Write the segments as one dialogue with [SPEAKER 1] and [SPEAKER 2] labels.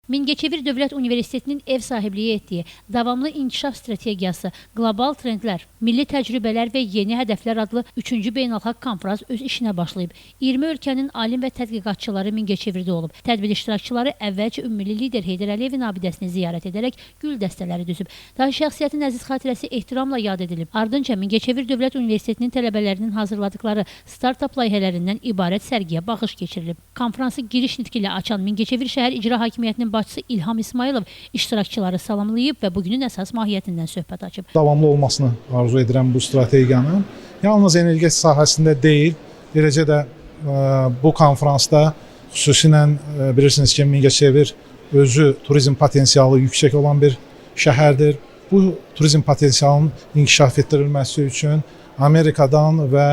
[SPEAKER 1] Mingəçevir Dövlət Universitetinin ev sahibliyi etdiyi davamlı inkişaf strategiyası, qlobal trendlər, milli təcrübələr və yeni hədəflər adlı 3-cü beynəlxalq konfrans öz işinə başlayıb. 20 ölkənin alim və tədqiqatçıları Mingəçevirdə olub. Tədbir iştirakçıları əvvəlcə ümummilli lider Heydər Əliyevin abidəsini ziyarət edərək gül dəstələri düzüb. Daha şəxsiyyətin əziz xatirəsi ehtiramla yad edilib. Ardınca Mingəçevir Dövlət Universitetinin tələbələrinin hazırladıkları startup layihələrindən ibarət sərgiyə baxış keçirilib. Konfransı giriş nitqi ilə açan Mingəçevir şəhər icra hakimiyyətinin başçısı İlham İsmayılov iştirakçıları salamlayıb və bugünün əsas mahiyyətindən söhbət açıb.
[SPEAKER 2] Davamlı olmasını arzu edirəm bu strategiyanın. Yalnız energetika sahəsində deyil, eləcə də bu konfransda xüsusilə bilirsiniz ki, Mingəçevir özü turizm potensialı yüksək olan bir şəhərdir. Bu turizm potensialının inkişaf etdirilməsi üçün Amerikadan və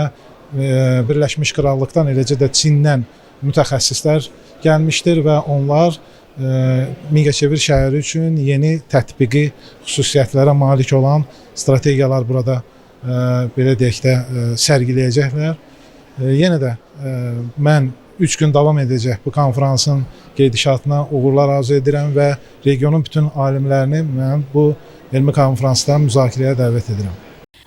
[SPEAKER 2] Birləşmiş Krallıqdan, eləcə də Çindən mütəxəssislər gəlmişdir və onlar Mingəçevir şəhəri üçün yeni tətbiqi xüsusiyyətlərə malik olan strategiyalar burada belə deyək də sərgiləyəcəklər. Yenə də mən 3 gün davam edəcək bu konfransın gedişatına uğurlar arzu edirəm və regionun bütün alimlərini mən bu elmi konfransda müzakirəyə dəvət edirəm.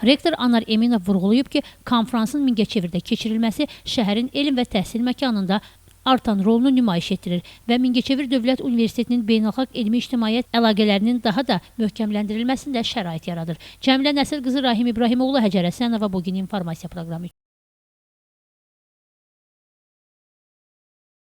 [SPEAKER 1] Rektor Anar Eminov vurğulayıb ki, konfransın Mingəçevirdə keçirilməsi şəhərin elm və təhsil məkanında artan rolunu nümayiş etdirir və Mingəçevir Dövlət Universitetinin beynəlxalq elmi ictimaiyyət əlaqələrinin daha da möhkəmləndirilməsində şərait yaradır. Cəmilə Nəsir qızı Rahim İbrahimoğlu, Həcər Həsənova, bugün informasiya proqramı.